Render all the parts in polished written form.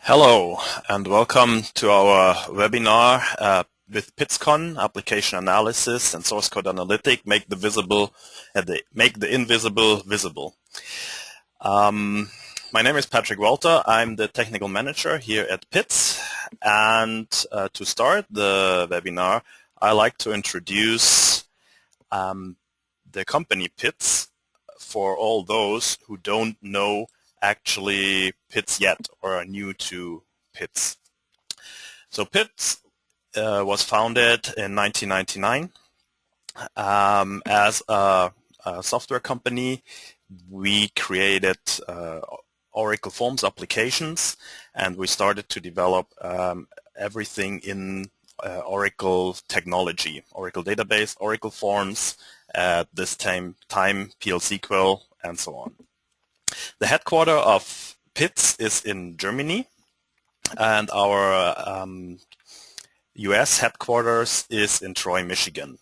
Hello and welcome to our webinar with PITSS.CON, Application Analysis and Source Code Analytic, make the invisible visible. My name is Patrick Walter. I'm the Technical Manager here at PITSS, and to start the webinar, I like to introduce the company PITSS for all those who don't know actually PITSS yet or are new to PITSS. So PITSS was founded in 1999 as a software company. We created Oracle Forms applications, and we started to develop everything in Oracle technology, Oracle database, Oracle Forms, at this time PL/SQL, and so on. The headquarters of PITSS is in Germany, and our US headquarters is in Troy, Michigan.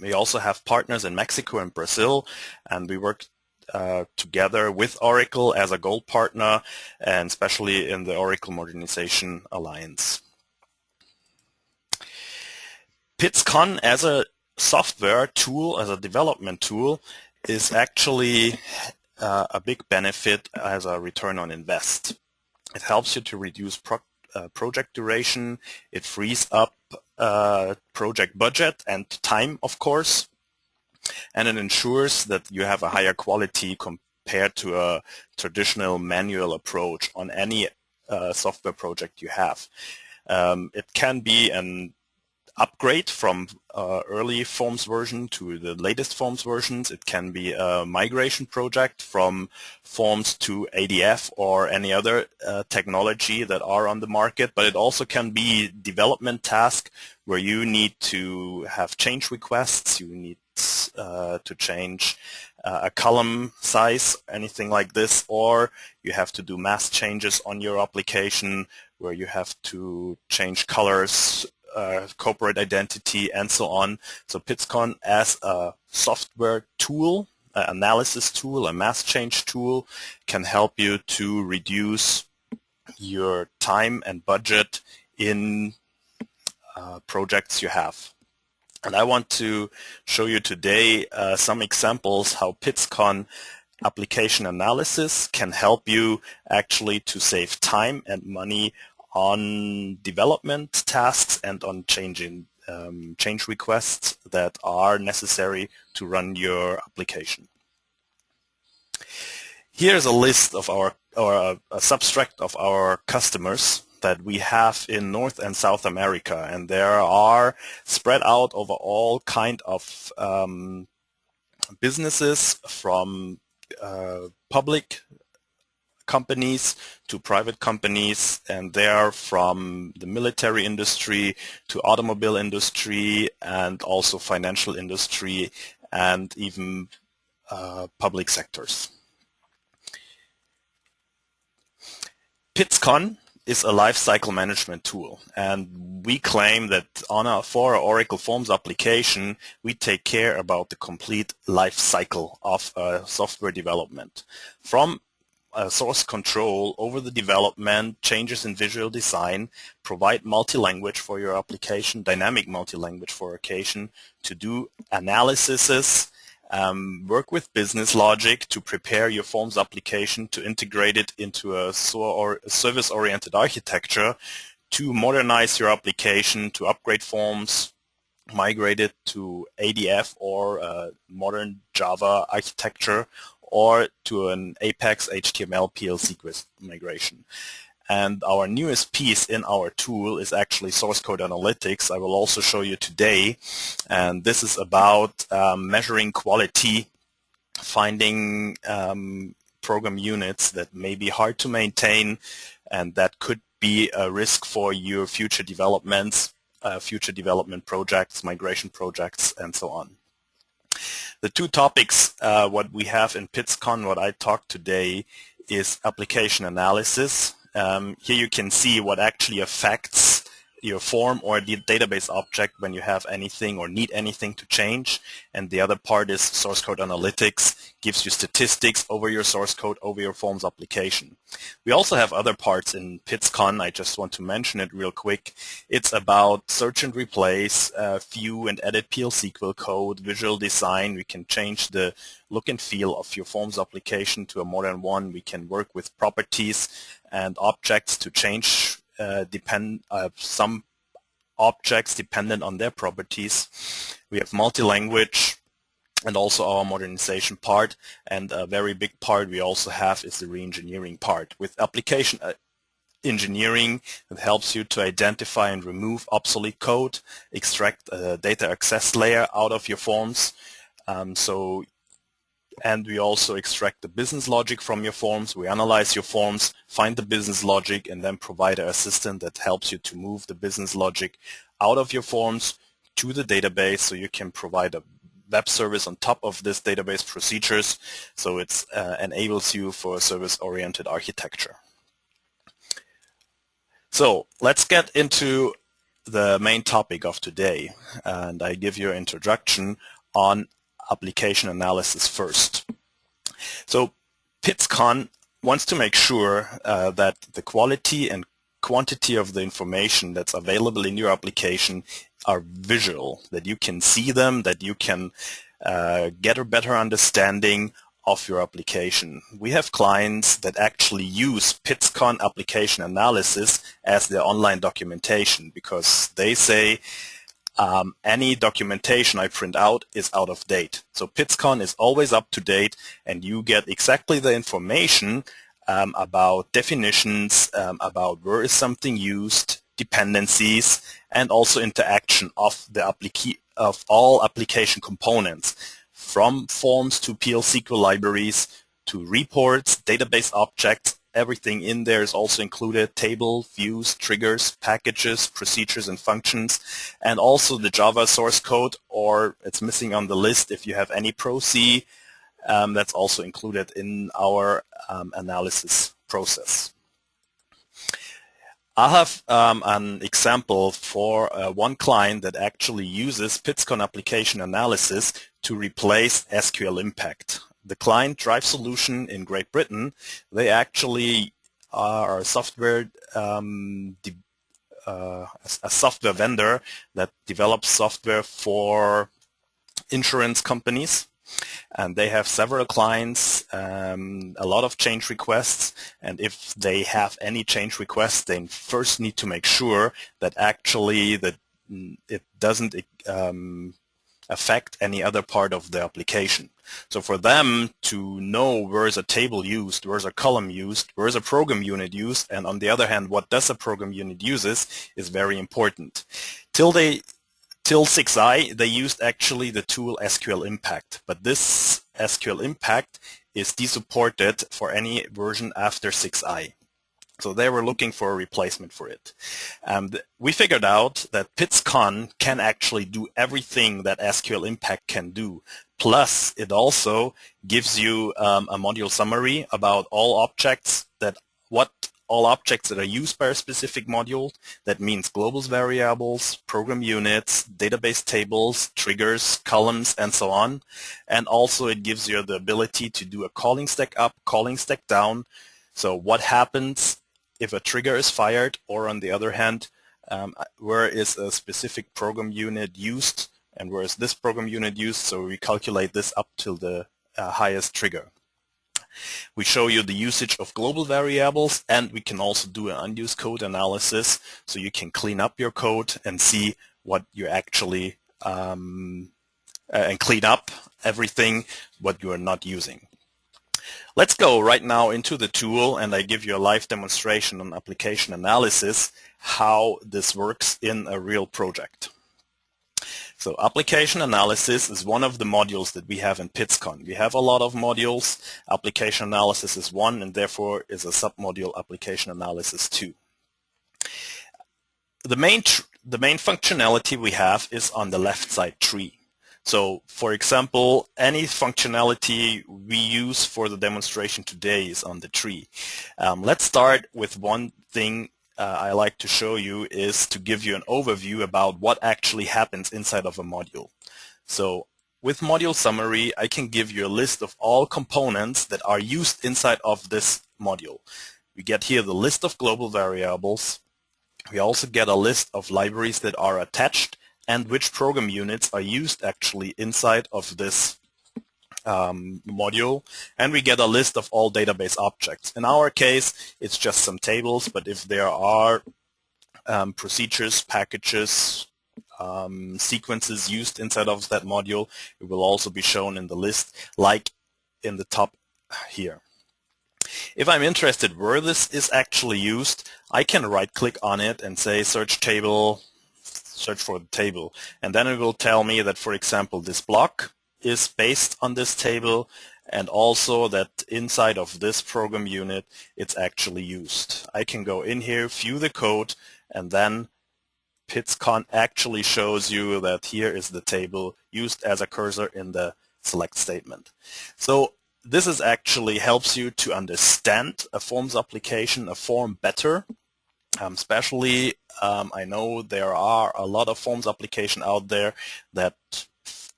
We also have partners in Mexico and Brazil, and we work together with Oracle as a gold partner, and especially in the Oracle Modernization Alliance. PITSS.CON as a software tool, as a development tool, is actually a big benefit as a return on invest. It helps you to reduce project duration. It frees up project budget and time, of course, and it ensures that you have a higher quality compared to a traditional manual approach on any software project you have. It can be an upgrade from early Forms version to the latest Forms versions. It can be a migration project from Forms to ADF or any other technology that are on the market, but it also can be development task where you need to have change requests, you need to change a column size, anything like this, or you have to do mass changes on your application where you have to change colors, corporate identity, and so on. So PITSS.CON as a software tool, analysis tool, a mass change tool, can help you to reduce your time and budget in projects you have. And I want to show you today some examples how PITSS.CON application analysis can help you actually to save time and money on development tasks and on change requests that are necessary to run your application. Here's a list of our, or a subtract of our customers that we have in North and South America, and there are spread out over all kind of businesses, from public companies to private companies, and they are from the military industry to automobile industry and also financial industry and even public sectors. PITSS.CON is a lifecycle management tool, and we claim that for our Oracle Forms application, we take care about the complete life cycle of software development, from source control over the development, changes in visual design, provide multi-language for your application, dynamic multi-language for your application, to do analyses, work with business logic to prepare your Forms application, to integrate it into a service-oriented architecture, to modernize your application, to upgrade Forms, migrate it to ADF or modern Java architecture, or to an Apex HTML PL/SQL migration. And our newest piece in our tool is actually source code analytics. I will also show you today, and this is about measuring quality, finding program units that may be hard to maintain and that could be a risk for your future developments, future development projects, migration projects, and so on. The two topics what we have in PITSS.CON, what I talked today, is application analysis. Here you can see what actually affects your form or the database object when you have anything or need anything to change. And the other part is source code analytics, gives you statistics over your source code, over your forms application. We also have other parts in PITSS.CON. I just want to mention it real quick. It's about search and replace, view and edit PL/SQL code, visual design. We can change the look and feel of your forms application to a modern one. We can work with properties and objects to change some objects dependent on their properties. We have multi-language and also our modernization part, and a very big part we also have is the re-engineering part. With application engineering, it helps you to identify and remove obsolete code, extract a data access layer out of your forms. And we also extract the business logic from your forms. We analyze your forms, find the business logic, and then provide an assistant that helps you to move the business logic out of your forms to the database, so you can provide a web service on top of this database procedures. So it enables you for a service-oriented architecture. So let's get into the main topic of today, and I give you an introduction on application analysis first. So PITSS.CON wants to make sure that the quality and quantity of the information that's available in your application are visual, that you can see them, that you can get a better understanding of your application. We have clients that actually use PITSS.CON application analysis as their online documentation, because they say any documentation I print out is out of date. So PITSS.CON is always up to date, and you get exactly the information about definitions, about where is something used, dependencies, and also interaction of all application components, from forms to PL/SQL libraries to reports, database objects. Everything in there is also included: table, views, triggers, packages, procedures, and functions, and also the Java source code, or it's missing on the list if you have any Pro-C, that's also included in our analysis process. I have an example for one client that actually uses PITSS.CON application analysis to replace SQL Impact. The client Drive Solution in Great Britain, they actually are a software vendor that develops software for insurance companies, and they have several clients, a lot of change requests, and if they have any change requests, they first need to make sure that actually it doesn't affect any other part of the application. So for them to know where is a table used, where is a column used, where is a program unit used, and on the other hand, what does a program unit uses, is very important. Till 6i, they used actually the tool SQL Impact, but this SQL Impact is desupported for any version after 6i. So they were looking for a replacement for it. We figured out that PITSS.CON can actually do everything that SQL Impact can do. Plus, it also gives you a module summary about all objects that are used by a specific module. That means global variables, program units, database tables, triggers, columns, and so on. And also it gives you the ability to do a calling stack up, calling stack down. So what happens if a trigger is fired, or on the other hand, where is a specific program unit used and where is this program unit used? So we calculate this up till the highest trigger. We show you the usage of global variables, and we can also do an unused code analysis, so you can clean up your code and see what you actually and clean up everything what you are not using. Let's go right now into the tool, and I give you a live demonstration on application analysis, how this works in a real project. So application analysis is one of the modules that we have in PITSS.CON. We have a lot of modules. Application analysis is one, and therefore is a submodule application analysis 2. The main functionality we have is on the left side tree. So, for example, any functionality we use for the demonstration today is on the tree. Let's start with one thing I like to show you is to give you an overview about what actually happens inside of a module. So with module summary, I can give you a list of all components that are used inside of this module. We get here the list of global variables. We also get a list of libraries that are attached and which program units are used actually inside of this module, and we get a list of all database objects. In our case, it's just some tables, but if there are procedures, packages, sequences used inside of that module, it will also be shown in the list, like in the top here. If I'm interested where this is actually used, I can right-click on it and say search table, search for the table, and then it will tell me that, for example, this block is based on this table, and also that inside of this program unit it's actually used. I can go in here, view the code, and then PITSS.CON actually shows you that here is the table used as a cursor in the select statement. So this is actually helps you to understand a forms application, a form better. Especially I know there are a lot of forms application out there that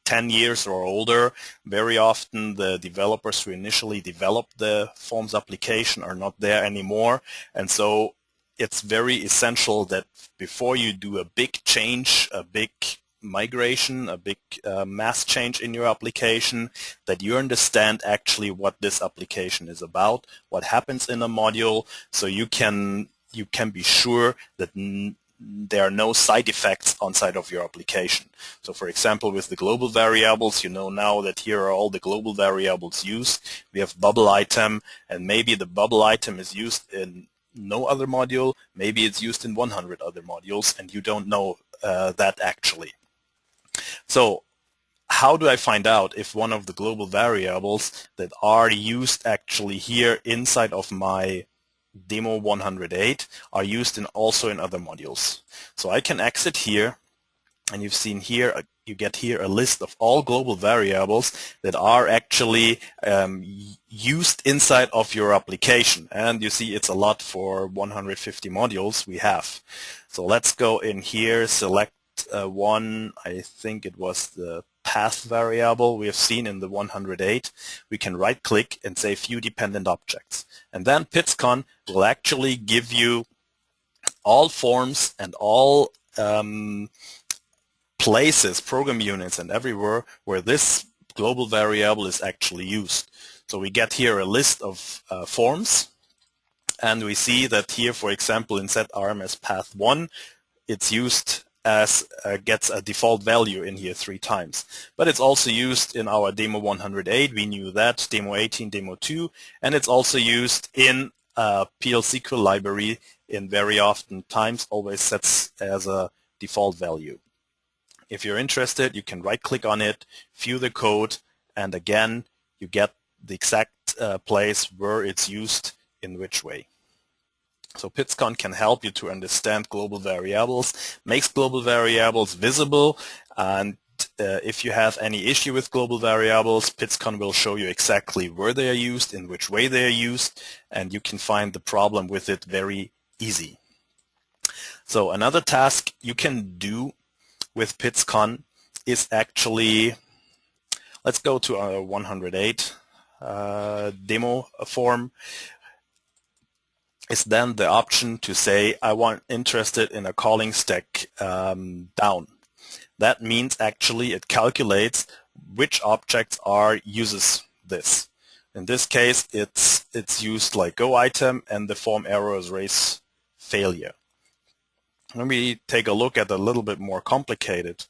10 years or older. Very often the developers who initially developed the forms application are not there anymore, and so it's very essential that before you do a big change, a big migration, a big mass change in your application, that you understand actually what this application is about, what happens in a module, so you can be sure that there are no side effects on side of your application. So for example, with the global variables, you know now that here are all the global variables used. We have bubble item, and maybe the bubble item is used in no other module, maybe it's used in 100 other modules, and you don't know that actually. So how do I find out if one of the global variables that are used actually here inside of my demo 108 are used also in other modules? So I can exit here, and you've seen here, you get here a list of all global variables that are actually used inside of your application. And you see it's a lot for 150 modules we have. So let's go in here, select one, I think it was the path variable we have seen in the 108. We can right click and say view dependent objects, and then PITSS.CON will actually give you all forms and all places, program units, and everywhere where this global variable is actually used. So we get here a list of forms, and we see that here, for example, in set RMS path 1, it's used as gets a default value in here 3 times. But it's also used in our demo 108, we knew that, demo 18, demo 2, and it's also used in PL/SQL library in very often times, always sets as a default value. If you're interested, you can right-click on it, view the code, and again, you get the exact place where it's used in which way. So PITSS.CON can help you to understand global variables, makes global variables visible, and if you have any issue with global variables, PITSS.CON will show you exactly where they are used, in which way they are used, and you can find the problem with it very easy. So another task you can do with PITSS.CON is actually, let's go to our 108 demo form, is then the option to say I want interested in a calling stack down. That means actually it calculates which objects uses this. In this case, it's used like go item and the form errors raise failure. When we take a look at a little bit more complicated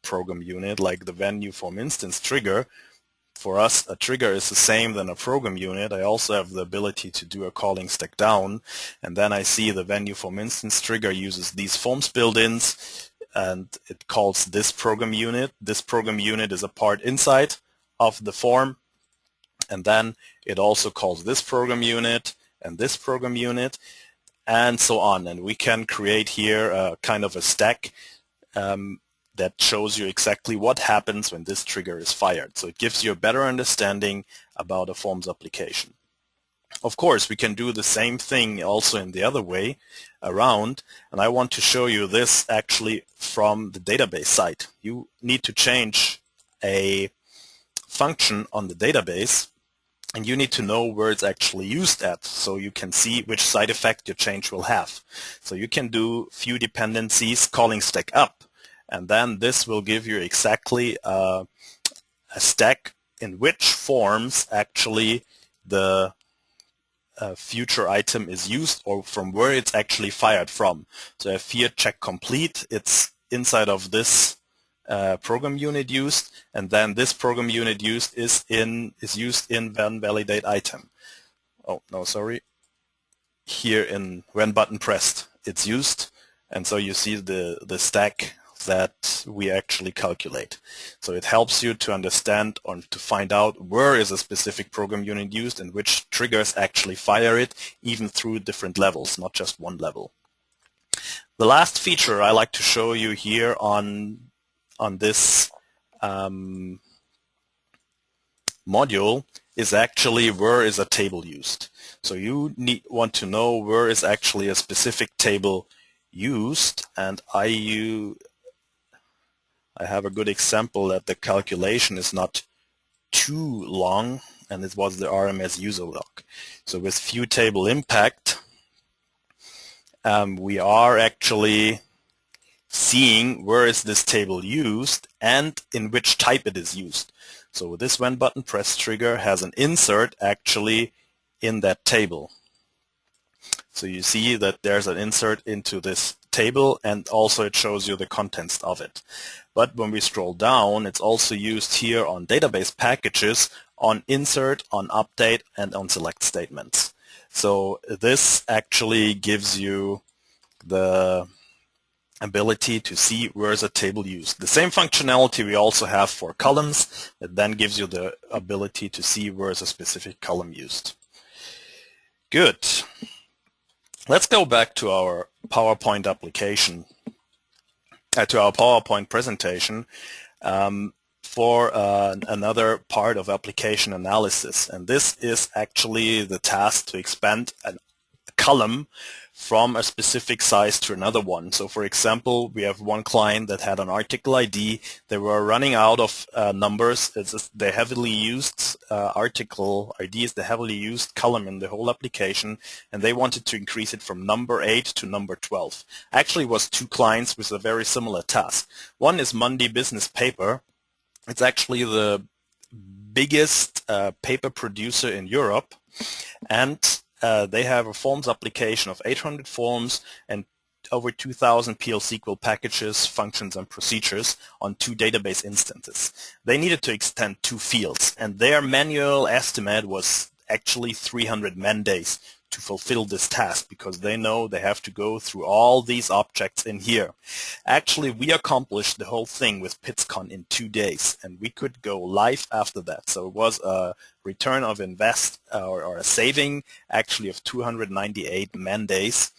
program unit like the venue form instance trigger, for us a trigger is the same than a program unit. I also have the ability to do a calling stack down, and then I see the venue form instance trigger uses these forms build-ins, and it calls this program unit. This program unit is a part inside of the form, and then it also calls this program unit and this program unit, and so on. And we can create here a kind of a stack that shows you exactly what happens when this trigger is fired. So it gives you a better understanding about a forms application. Of course, we can do the same thing also in the other way around, and I want to show you this actually from the database side. You need to change a function on the database, and you need to know where it's actually used at, so you can see which side effect your change will have. So you can do few dependencies calling stack up, and then this will give you exactly a stack in which forms actually the future item is used, or from where it's actually fired from. So if here check complete, it's inside of this program unit used, and then this program unit used is used in when validate item. Oh no, sorry. Here in when button pressed, it's used, and so you see the stack that we actually calculate. So it helps you to understand or to find out where is a specific program unit used and which triggers actually fire it, even through different levels, not just one level. The last feature I like to show you here on this module is actually where is a table used. So you want to know where is actually a specific table used, and I have a good example that the calculation is not too long, and it was the RMS user log. So with view table impact, we are actually seeing where is this table used and in which type it is used. So this when button press trigger has an insert actually in that table. So you see that there's an insert into this table, and also it shows you the contents of it. But when we scroll down, it's also used here on database packages, on insert, on update, and on select statements. So this actually gives you the ability to see where is a table used. The same functionality we also have for columns. It then gives you the ability to see where is a specific column used. Good. Let's go back to our PowerPoint application, to our PowerPoint presentation for another part of application analysis. And this is actually the task to expand a column from a specific size to another one. So for example, we have one client that had an article ID. They were running out of numbers. The heavily used article ID is the heavily used column in the whole application, and they wanted to increase it from number 8 to number 12. Actually, it was two clients with a very similar task. One is Monday Business Paper. It's actually the biggest paper producer in Europe, and they have a forms application of 800 forms and over 2,000 PL/SQL packages, functions, and procedures on 2 database instances. They needed to extend 2 fields, and their manual estimate was actually 300 man days to fulfill this task, because they know they have to go through all these objects in here. Actually, we accomplished the whole thing with PITSS.CON in 2 days, and we could go live after that. So it was a return of invest or a saving actually of 298 man days.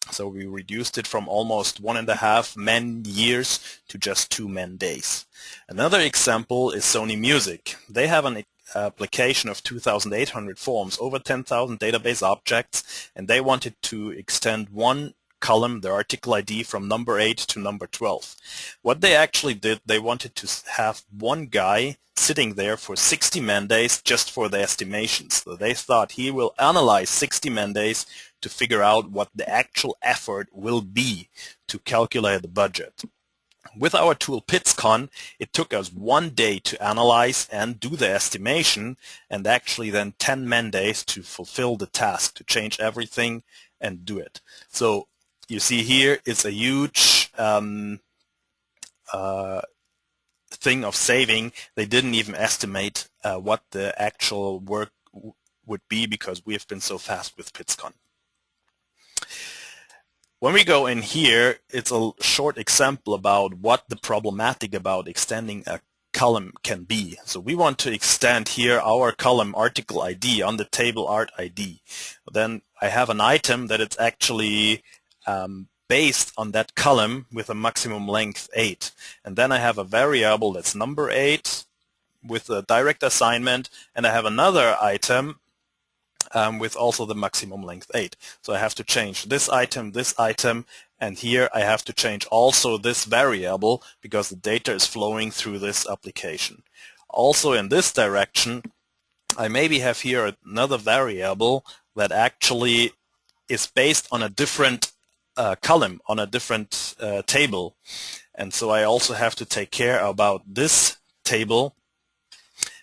So we reduced it from almost 1.5 man years to just 2 man days. Another example is Sony Music. They have an application of 2,800 forms, over 10,000 database objects, and they wanted to extend one column, their article ID, from number 8 to number 12. What they actually did, they wanted to have one guy sitting there for 60 man days just for the estimations. So they thought he will analyze 60 man days to figure out what the actual effort will be to calculate the budget. With our tool PITSS.CON, it took us 1 day to analyze and do the estimation, and actually then 10 man days to fulfill the task, to change everything and do it. So you see here it's a huge thing of saving. They didn't even estimate what the actual work would be, because we have been so fast with PITSS.CON. When we go in here, it's a short example about what the problematic about extending a column can be. So we want to extend here our column article ID on the table art ID. Then I have an item that it's actually based on that column with a maximum length 8. And then I have a variable that's number 8 with a direct assignment, and I have another item with also the maximum length 8. So I have to change this item, and here I have to change also this variable because the data is flowing through this application. Also in this direction, I maybe have here another variable that actually is based on a different column, on a different table. And so I also have to take care about this table,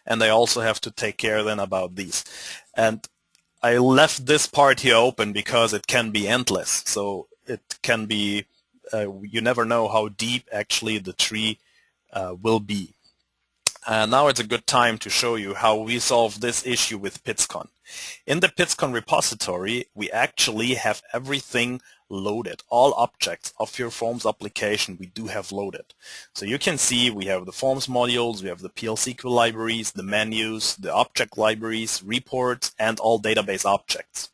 and I also have to take care then about these. And I left this part here open because it can be endless. So it can be, you never know how deep actually the tree will be. Now it's a good time to show you how we solve this issue with PITSS.CON. In the PITSS.CON repository, we actually have everything loaded. All objects of your Forms application we do have loaded. So you can see we have the Forms modules, we have the PL/SQL libraries, the menus, the object libraries, reports, and all database objects.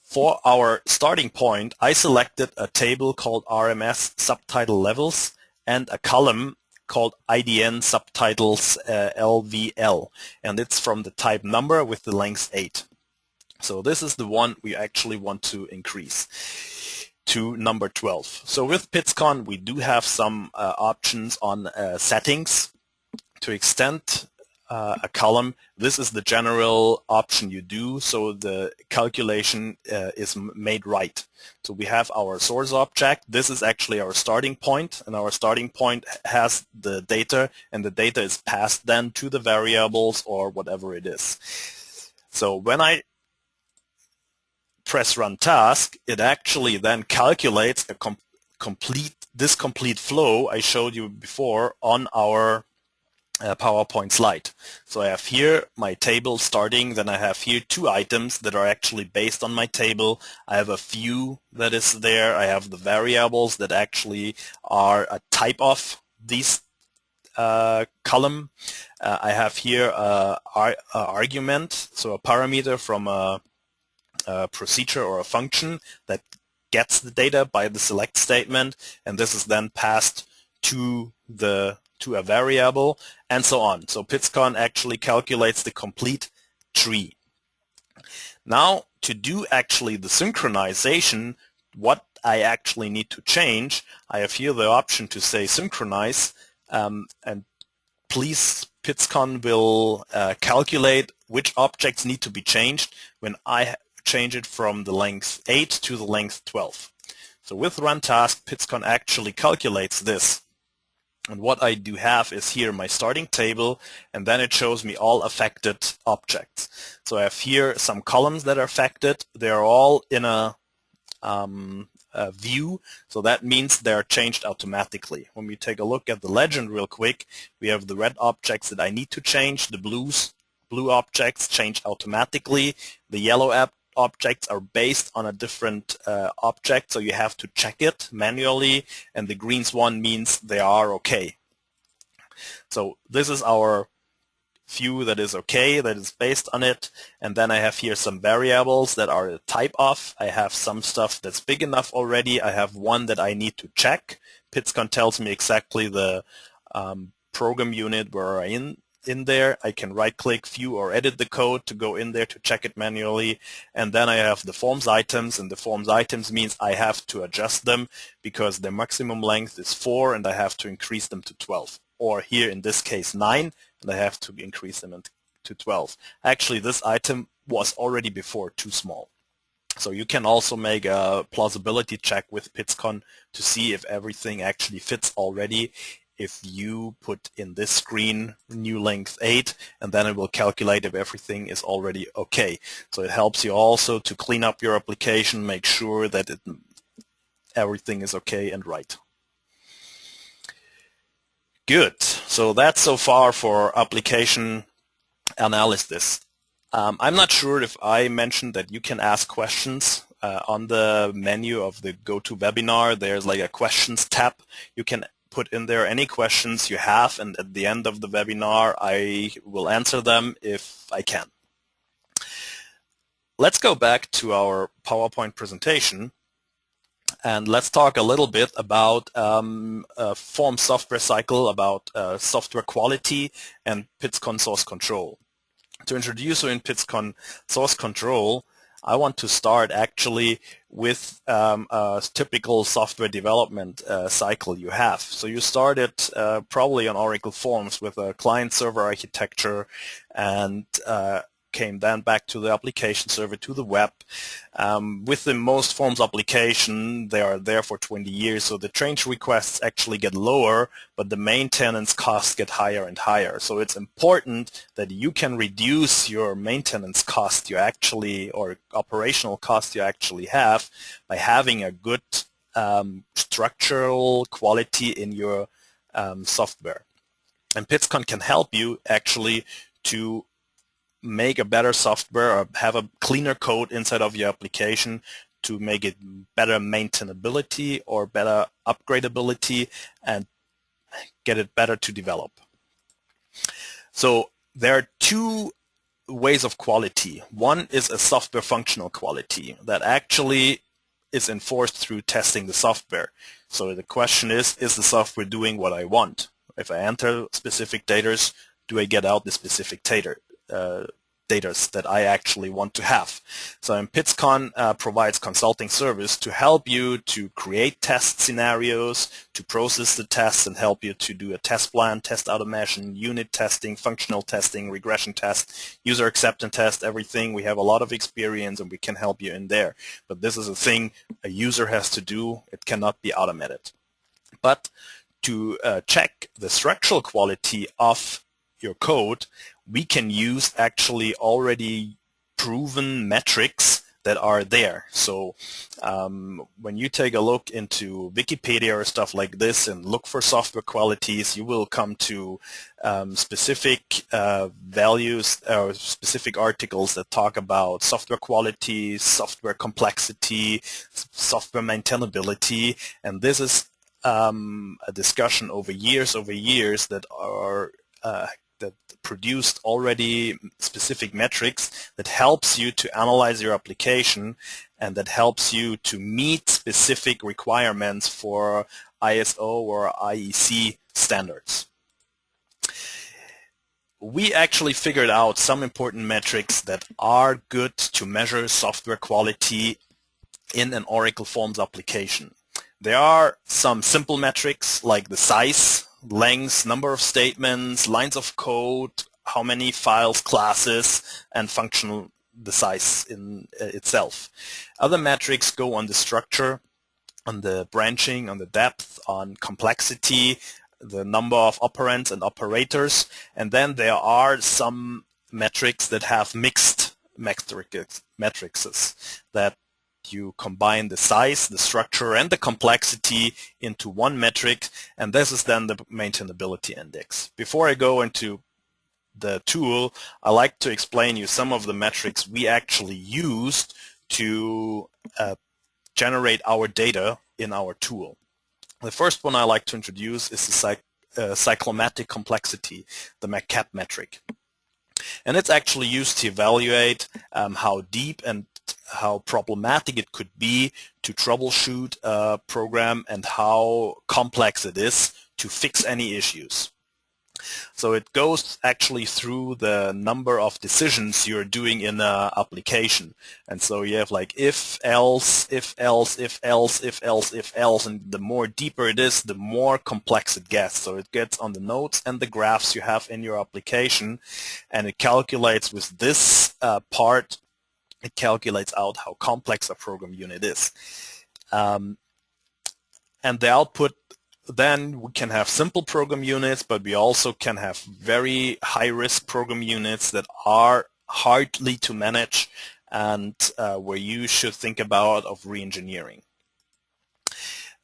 For our starting point, I selected a table called RMS subtitle levels and a column called IDN subtitles LVL, and it's from the type number with the length 8. So this is the one we actually want to increase to number 12. So with PITSS.CON we do have some options on settings to extend a column. This is the general option you do, so the calculation is made right. So we have our source object. This is actually our starting point, and our starting point has the data, and the data is passed then to the variables or whatever it is. So when I press run task, it actually then calculates a complete flow I showed you before on our PowerPoint slide. So I have here my table starting, then I have here 2 items that are actually based on my table. I have a view that is there. I have the variables that actually are a type of these column. I have here a argument, so a parameter from a procedure or a function that gets the data by the select statement, and this is then passed to a variable, and so on. So PITSS.CON actually calculates the complete tree. Now, to do actually the synchronization, what I actually need to change, I have here the option to say synchronize, and please, PITSS.CON will calculate which objects need to be changed when I change it from the length 8 to the length 12. So with run task, PITSS.CON actually calculates this. And what I do have is here my starting table, and then it shows me all affected objects. So I have here some columns that are affected. They are all in a view, so that means they're changed automatically. When we take a look at the legend real quick, we have the red objects that I need to change, the blue objects change automatically, the yellow objects are based on a different object, so you have to check it manually, and the green one means they are okay. So this is our view that is okay, that is based on it, and then I have here some variables that are the type of. I have some stuff that's big enough already. I have one that I need to check. PITSS.CON tells me exactly the program unit where I'm in there. I can right-click, view, or edit the code to go in there to check it manually. And then I have the forms items, and the forms items means I have to adjust them because their maximum length is 4, and I have to increase them to 12. Or here in this case 9, and I have to increase them to 12. Actually, this item was already before too small. So you can also make a plausibility check with PITSS.CON to see if everything actually fits already. If you put in this screen new length 8, and then it will calculate if everything is already okay. So it helps you also to clean up your application, make sure that everything is okay and right. Good. So that's so far for application analysis. I'm not sure if I mentioned that you can ask questions on the menu of the GoToWebinar. There's like a questions tab. You can put in there any questions you have, and at the end of the webinar I will answer them if I can. Let's go back to our PowerPoint presentation, and let's talk a little bit about Forms software cycle, about software quality, and PITSS.CON source control. To introduce you in PITSS.CON source control, I want to start actually with a typical software development cycle you have. So you started probably on Oracle Forms with a client-server architecture, and came then back to the application server, to the web. With the most Forms application, they are there for 20 years, so the change requests actually get lower, but the maintenance costs get higher and higher. So it's important that you can reduce your maintenance cost you actually, or operational cost you actually have, by having a good structural quality in your software. And PITSS.CON can help you actually to make a better software or have a cleaner code inside of your application to make it better maintainability or better upgradability and get it better to develop. So there are two ways of quality. One is a software functional quality that actually is enforced through testing the software. So the question is the software doing what I want? If I enter specific data, do I get out the specific data that I actually want to have? So in PITSS.CON provides consulting service to help you to create test scenarios, to process the tests, and help you to do a test plan, test automation, unit testing, functional testing, regression test, user acceptance test, everything. We have a lot of experience and we can help you in there. But this is a thing a user has to do. It cannot be automated. But to check the structural quality of your code, we can use actually already proven metrics that are there. So when you take a look into Wikipedia or stuff like this and look for software qualities, you will come to specific values or specific articles that talk about software quality, software complexity, software maintainability, and this is a discussion over years that are that produced already specific metrics that helps you to analyze your application and that helps you to meet specific requirements for ISO or IEC standards. We actually figured out some important metrics that are good to measure software quality in an Oracle Forms application. There are some simple metrics like the size, length, number of statements, lines of code, how many files, classes, and functional the size in itself. Other metrics go on the structure, on the branching, on the depth, on complexity, the number of operands and operators, and then there are some metrics that have mixed metrics that you combine the size, the structure, and the complexity into one metric, and this is then the maintainability index. Before I go into the tool, I like to explain you some of the metrics we actually used to generate our data in our tool. The first one I like to introduce is the cyclomatic complexity, the McCabe metric. And it's actually used to evaluate how deep and how problematic it could be to troubleshoot a program and how complex it is to fix any issues. So it goes actually through the number of decisions you're doing in an application. And so you have like if, else, if, else, if, else, if, else, if, else, and the more deeper it is, the more complex it gets. So it gets on the nodes and the graphs you have in your application, and it calculates with this part, it calculates out how complex a program unit is. And the output, then we can have simple program units, but we also can have very high-risk program units that are hardly to manage and where you should think about of re-engineering.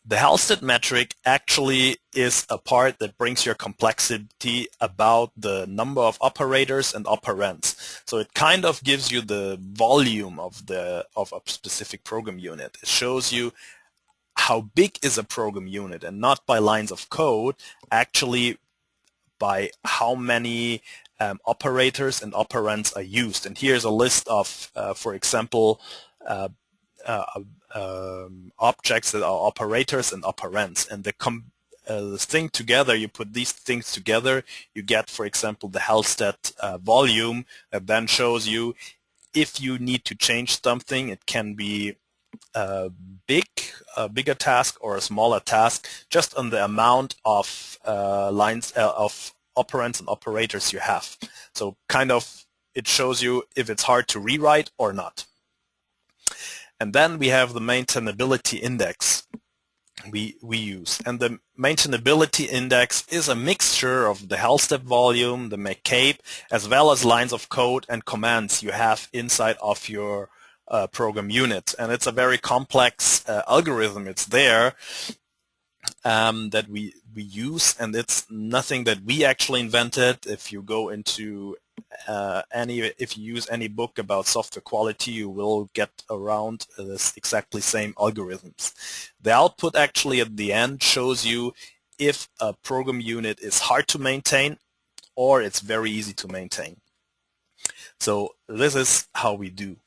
The Halstead metric actually is a part that brings your complexity about the number of operators and operands. So it kind of gives you the volume of a specific program unit. It shows you how big is a program unit, and not by lines of code, actually by how many operators and operands are used. And here's a list of, for example, objects that are operators and operands. And this thing together, you put these things together, you get, for example, the Halstead volume that then shows you if you need to change something. It can be a bigger task or a smaller task, just on the amount of lines of operands and operators you have. So kind of it shows you if it's hard to rewrite or not. And then we have the maintainability index we use. And the maintainability index is a mixture of the Halstead volume, the McCabe, as well as lines of code and commands you have inside of your program unit. And it's a very complex algorithm. It's there that we use, and it's nothing that we actually invented. If you go into if you use any book about software quality, you will get around this exactly same algorithms. The output actually at the end shows you if a program unit is hard to maintain or it's very easy to maintain. So this is how we do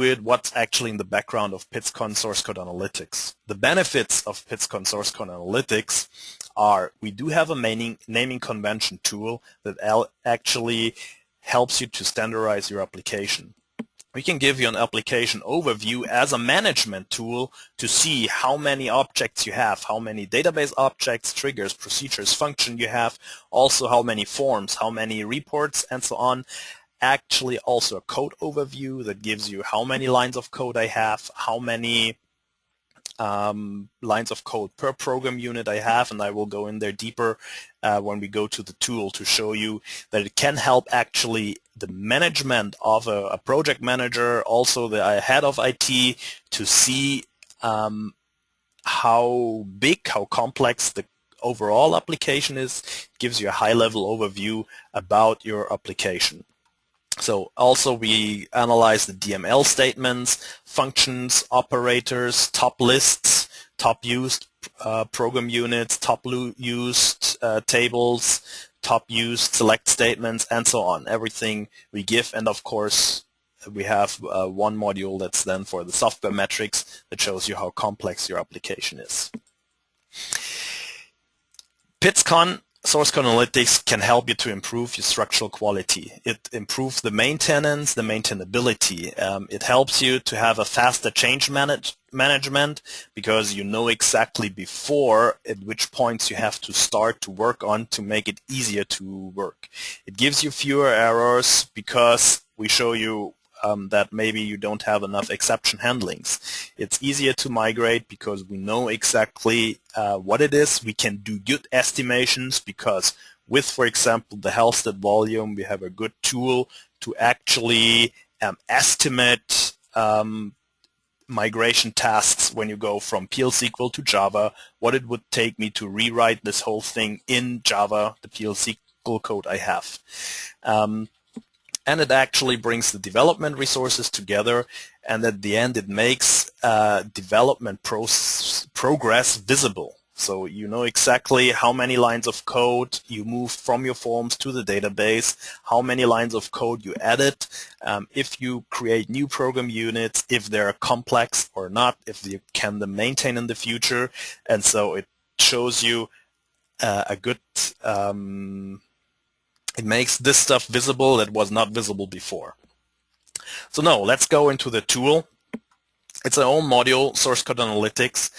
it, what's actually in the background of PITSS.CON Source Code Analytics. The benefits of PITSS.CON Source Code Analytics are we do have a naming convention tool that actually helps you to standardize your application. We can give you an application overview as a management tool to see how many objects you have, how many database objects, triggers, procedures, function you have, also how many forms, how many reports, and so on. Actually also a code overview that gives you how many lines of code I have, how many lines of code per program unit I have, and I will go in there deeper when we go to the tool to show you that it can help actually the management of a project manager, also the head of IT, to see how big, how complex the overall application is. It gives you a high-level overview about your application. So also we analyze the DML statements, functions, operators, top lists, top used program units, top used tables, top used select statements, and so on. Everything we give, and of course we have one module that's then for the software metrics that shows you how complex your application is. PITSS.CON Source Code Analytics can help you to improve your structural quality. It improves the maintenance, the maintainability. It helps you to have a faster change management because you know exactly before at which points you have to start to work on to make it easier to work. It gives you fewer errors because we show you that maybe you don't have enough exception handlings. It's easier to migrate because we know exactly what it is. We can do good estimations because with, for example, the Halstead volume, we have a good tool to actually estimate migration tasks when you go from PL/SQL to Java, what it would take me to rewrite this whole thing in Java, the PL/SQL code I have. And it actually brings the development resources together, and at the end it makes development progress visible. So you know exactly how many lines of code you moved from your forms to the database, how many lines of code you added, if you create new program units, if they're complex or not, if you can them maintain in the future, and so it shows you a good it makes this stuff visible that was not visible before. So now let's go into the tool. It's our own module, Source Code Analytics.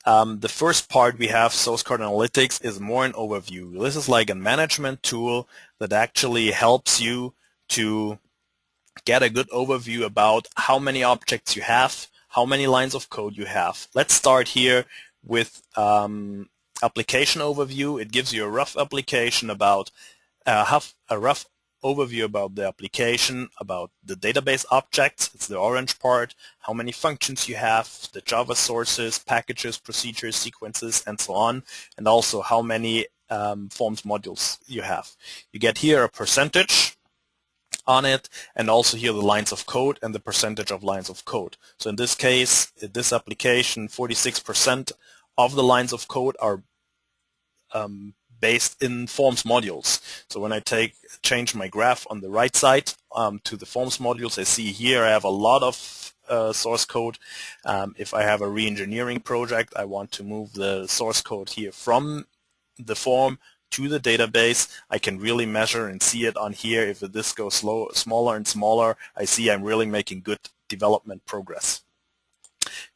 The first part we have, Source Code Analytics, is more an overview. This is like a management tool that actually helps you to get a good overview about how many objects you have, how many lines of code you have. Let's start here with application overview. It gives you a rough application about have a rough overview about the application, about the database objects, it's the orange part, how many functions you have, the Java sources, packages, procedures, sequences, and so on, and also how many forms modules you have. You get here a percentage on it, and also here the lines of code and the percentage of lines of code. So in this case, in this application, 46% of the lines of code are based in forms modules. So when I change my graph on the right side to the forms modules, I see here I have a lot of source code. If I have a re-engineering project, I want to move the source code here from the form to the database, I can really measure and see it on here. If this goes smaller and smaller, I see I'm really making good development progress.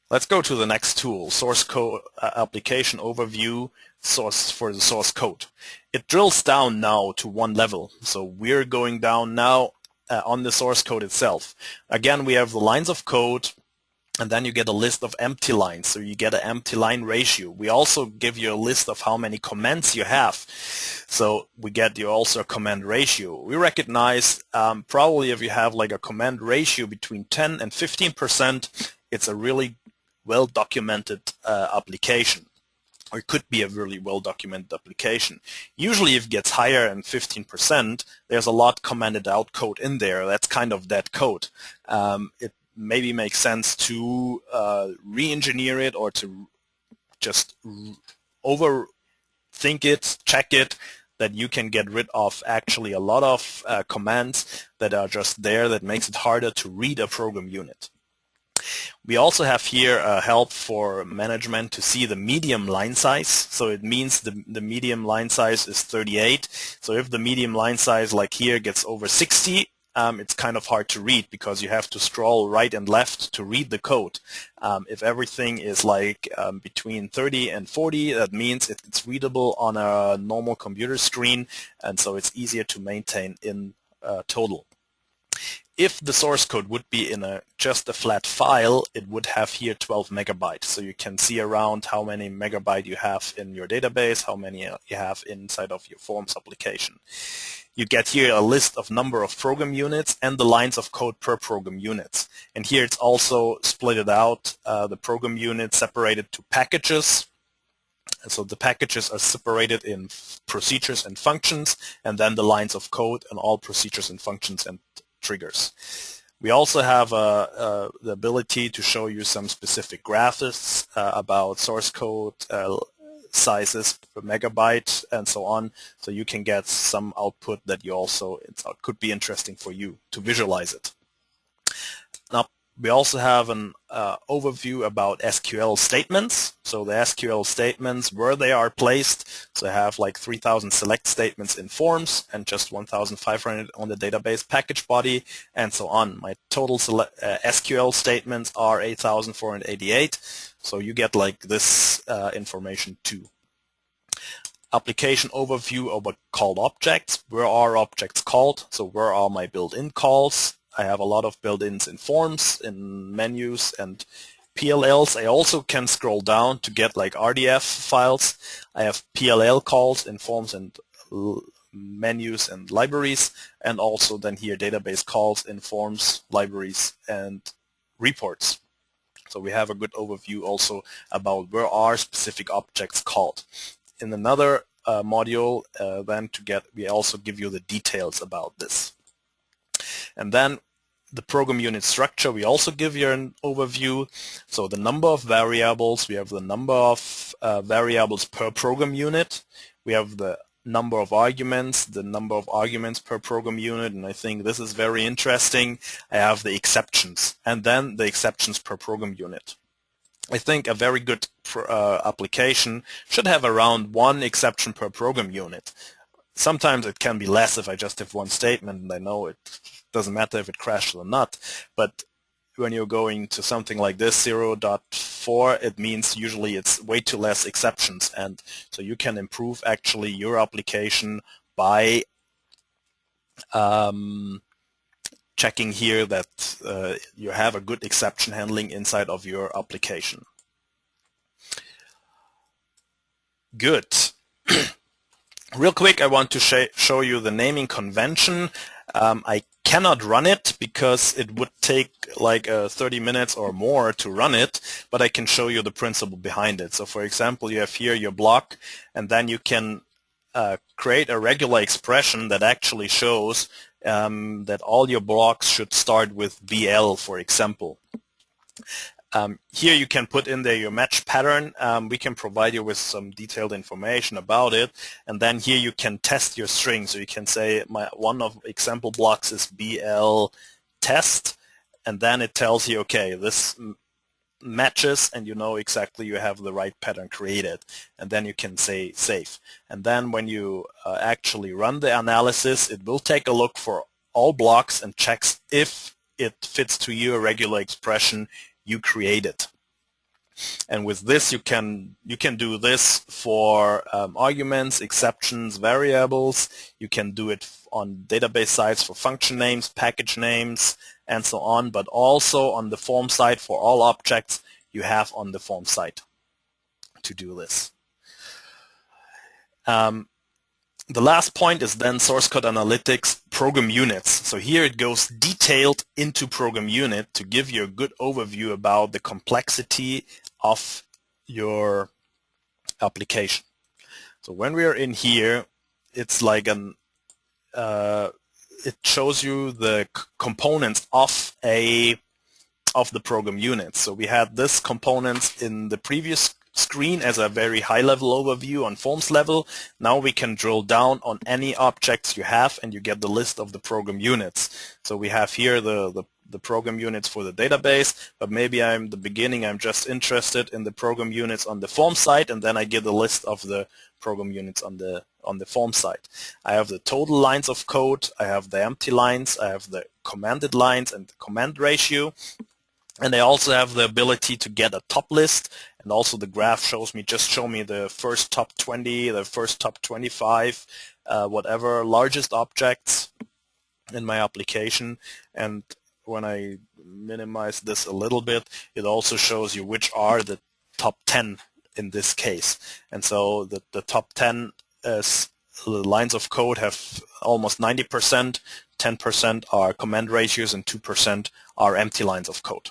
Let's go to the next tool, source code application overview, source for the source code. It drills down now to one level. So we're going down now on the source code itself. Again, we have the lines of code, and then you get a list of empty lines, so you get an empty line ratio. We also give you a list of how many comments you have, so we get you also a comment ratio. We recognize probably if you have like a comment ratio between 10 and 15%, it's a really well-documented application, or it could be a really well-documented application. Usually if it gets higher than 15%, there's a lot commented out code in there. That's kind of dead code. It maybe makes sense to re-engineer it, or to just overthink it, check it, that you can get rid of actually a lot of commands that are just there that makes it harder to read a program unit. We also have here help for management to see the medium line size. So it means the medium line size is 38. So if the medium line size like here gets over 60, it's kind of hard to read because you have to scroll right and left to read the code. If everything is like between 30 and 40, that means it's readable on a normal computer screen, and so it's easier to maintain in total. If the source code would be in just a flat file, it would have here 12 megabytes. So you can see around how many megabytes you have in your database, how many you have inside of your Forms application. You get here a list of number of program units and the lines of code per program units. And here it's also splitted out, the program units separated to packages. And so the packages are separated in procedures and functions, and then the lines of code and all procedures and functions and triggers. We also have the ability to show you some specific graphics about source code sizes per megabyte and so on, so you can get some output that you also could be interesting for you to visualize it. Now we also have an overview about SQL statements. So the SQL statements, where they are placed. So I have like 3,000 select statements in Forms and just 1,500 on the database package body and so on. My total SQL statements are 8,488. So you get like this information too. Application overview over called objects. Where are objects called? So where are my built-in calls? I have a lot of built-ins in Forms, in menus and PLLs. I also can scroll down to get like RDF files. I have PLL calls in Forms and menus and libraries, and also then here database calls in Forms, libraries, and reports. So we have a good overview also about where are specific objects called. In another module, we also give you the details about this. And then the program unit structure, we also give you an overview. So the number of variables, we have the number of variables per program unit. We have the number of arguments, the number of arguments per program unit, and I think this is very interesting. I have the exceptions, and then the exceptions per program unit. I think a very good application should have around one exception per program unit. Sometimes it can be less if I just have one statement and I know it doesn't matter if it crashes or not, but when you're going to something like this 0.4, it means usually it's way too less exceptions, and so you can improve actually your application by checking here that you have a good exception handling inside of your application. Good. Real quick, I want to show you the naming convention. I cannot run it because it would take like 30 minutes or more to run it, but I can show you the principle behind it. So for example, you have here your block, and then you can create a regular expression that actually shows that all your blocks should start with BL, for example. Here you can put in there your match pattern. We can provide you with some detailed information about it, and then here you can test your string. So you can say one of example blocks is BL test, and then it tells you, okay, this matches, and you know exactly you have the right pattern created, and then you can say save. And then when you actually run the analysis, it will take a look for all blocks and checks if it fits to your regular expression you created. And with this, you can do this for arguments, exceptions, variables. You can do it on database sides for function names, package names, and so on, but also on the form side for all objects you have on the form side to do this. The last point is then source code analytics program units. So here it goes detailed into program unit to give you a good overview about the complexity of your application. So when we are in here, it's like an it shows you the components of the program unit. So we had this components in the previous screen as a very high-level overview on forms level. Now we can drill down on any objects you have, and you get the list of the program units. So we have here the program units for the database, but maybe I'm just interested in the program units on the form side, and then I get the list of the program units on the form side. I have the total lines of code, I have the empty lines, I have the commanded lines and the command ratio, and I also have the ability to get a top list, and also the graph show me the first top 20, the first top 25, whatever largest objects in my application. And when I minimize this a little bit, it also shows you which are the top 10 in this case. And so the top 10 lines of code have almost 90%, 10% are command ratios, and 2% are empty lines of code.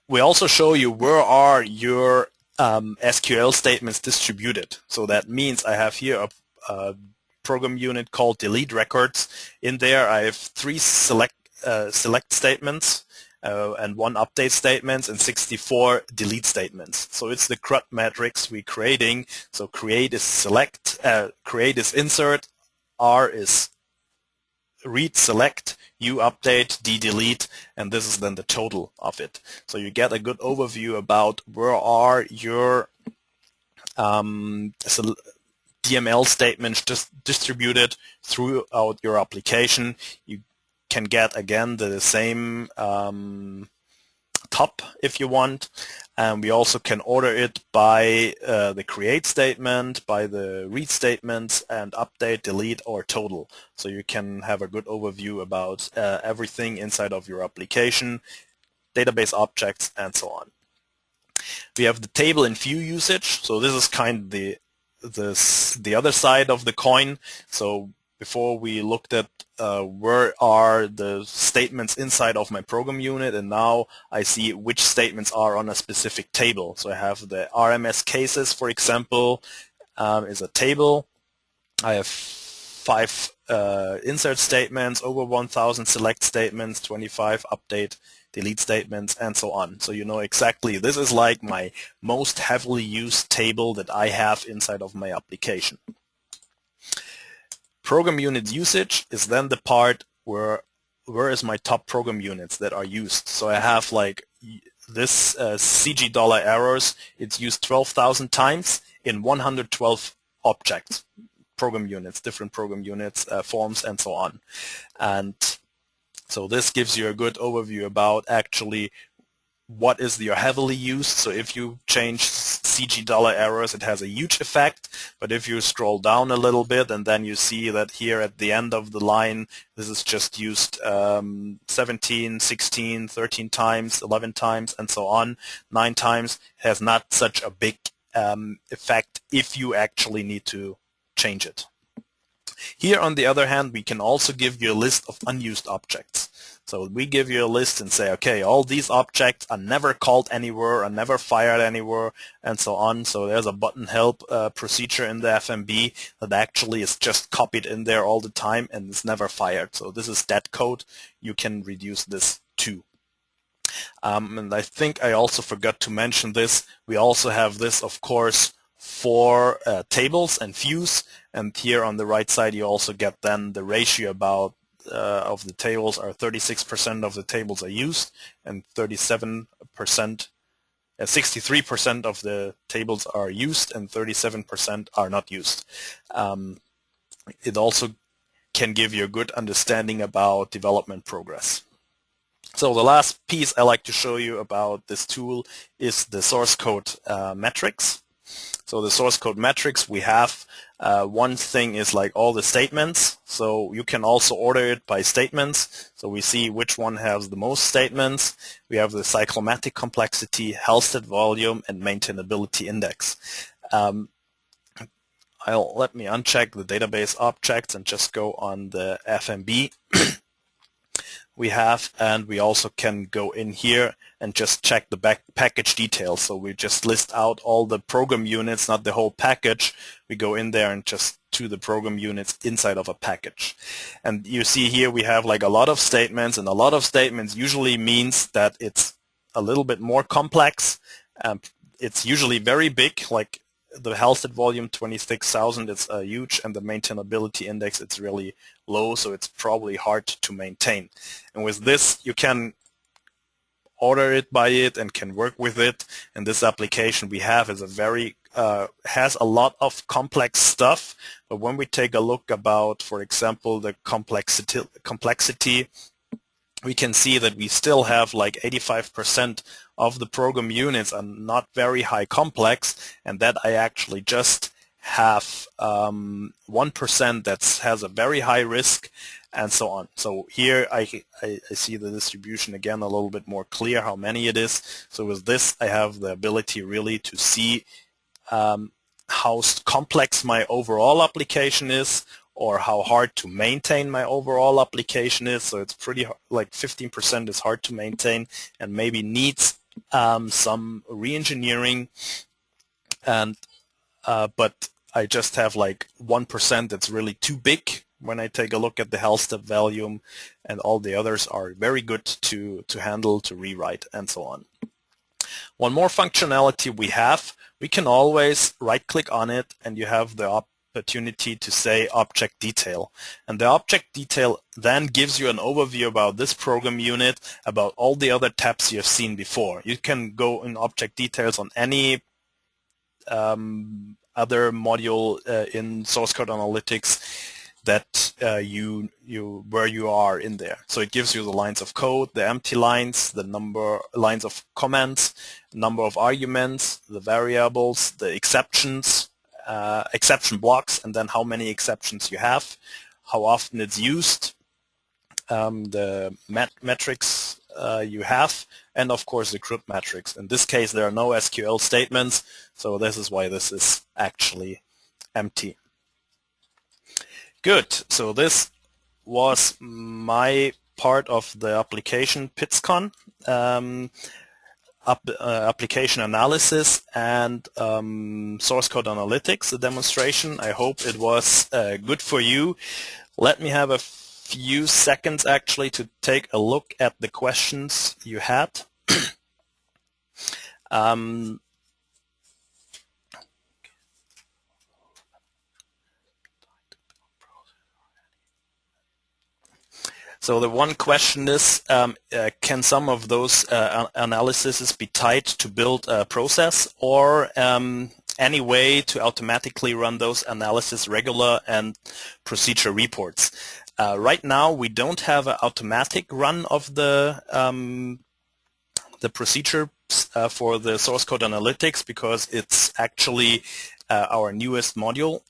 We also show you where are your SQL statements distributed. So that means I have here a program unit called delete records. In there I have 3 select statements and 1 update statements and 64 delete statements. So it's the CRUD matrix we're creating. So create is select, create is insert, R is read select, U update, D delete, and this is then the total of it. So you get a good overview about where are your DML statements just distributed throughout your application. You can get again the same top if you want, and we also can order it by the create statement, by the read statements, and update, delete, or total. So you can have a good overview about everything inside of your application, database objects, and so on. We have the table and view usage. So this is kind of the other side of the coin. So before we looked at where are the statements inside of my program unit, and now I see which statements are on a specific table. So I have the RMS cases, for example, is a table. I have 5 insert statements, over 1,000 select statements, 25 update, delete statements, and so on. So you know exactly this is like my most heavily used table that I have inside of my application. Program unit usage is then the part where is my top program units that are used. So I have like this CG dollar errors, it's used 12,000 times in 112 objects, program units, different program units, forms, and so on. And so this gives you a good overview about actually what is your heavily used. So if you change CG dollar errors, it has a huge effect. But if you scroll down a little bit, and then you see that here at the end of the line, this is just used 17, 16, 13 times, 11 times, and so on, 9 times, has not such a big effect if you actually need to change it. Here, on the other hand, we can also give you a list of unused objects. So we give you a list and say, okay, all these objects are never called anywhere, are never fired anywhere, and so on. So there's a button help procedure in the FMB that actually is just copied in there all the time and is never fired. So this is dead code. You can reduce this too. And I think I also forgot to mention this. We also have this, of course, for tables and views. And here on the right side, you also get then the ratio about of the tables are 36% of the tables are used, and 63% of the tables are used, and 37% are not used. It also can give you a good understanding about development progress. So the last piece I like to show you about this tool is the source code metrics. So the source code metrics we have, one thing is like all the statements, so you can also order it by statements. So we see which one has the most statements. We have the cyclomatic complexity, Halstead volume, and maintainability index. Let me uncheck the database objects and just go on the FMB we have, and we also can go in here and just check the package details. So we just list out all the program units, not the whole package. We go in there and just to the program units inside of a package. And you see here we have like a lot of statements, and a lot of statements usually means that it's a little bit more complex. It's usually very big, like the Halstead volume 26,000, it's huge, and the maintainability index, it's really low, so it's probably hard to maintain. And with this, you can order it by it and can work with it. And this application we have is a very has a lot of complex stuff. But when we take a look about, for example, the complexity, we can see that we still have like 85% of the program units are not very high complex, and that I actually just have 1% that has a very high risk, and so on. So here I see the distribution again a little bit more clear how many it is. So with this I have the ability really to see how complex my overall application is, or how hard to maintain my overall application is. So it's pretty like 15% is hard to maintain and maybe needs some re-engineering, and but I just have like 1% that's really too big when I take a look at the Halstead volume, and all the others are very good to handle, to rewrite, and so on. One more functionality we have, we can always right-click on it, and you have the opportunity to say object detail. And the object detail then gives you an overview about this program unit, about all the other tabs you have seen before. You can go in object details on any other module in source code analytics that where you are in there. So it gives you the lines of code, the empty lines, the number lines of comments, number of arguments, the variables, the exceptions, exception blocks, and then how many exceptions you have, how often it's used, the metrics you have, and of course the group metrics. In this case there are no SQL statements, so this is why this is actually empty. Good, so this was my part of the application PITSS.CON, application analysis and source code analytics, the demonstration. I hope it was good for you. Let me have a few seconds actually to take a look at the questions you had. So the one question is, can some of those analyses be tied to build a process, or any way to automatically run those analysis regular and procedure reports? Right now we don't have an automatic run of the procedure for the source code analytics, because it's actually our newest module.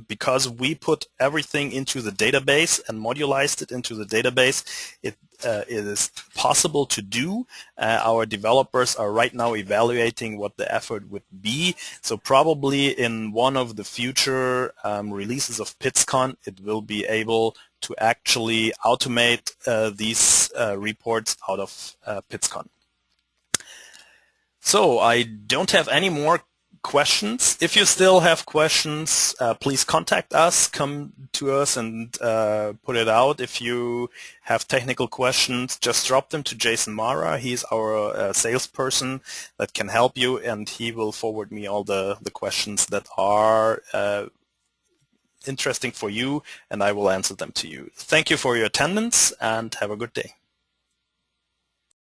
Because we put everything into the database and modularized it into the database, it is possible to do. Our developers are right now evaluating what the effort would be. So probably in one of the future releases of PITSS.CON, it will be able to actually automate these reports out of PITSS.CON. So I don't have any more questions. If you still have questions, please contact us, come to us and put it out. If you have technical questions, just drop them to Jason Mara. He's our salesperson that can help you, and he will forward me all the questions that are interesting for you, and I will answer them to you. Thank you for your attendance, and have a good day.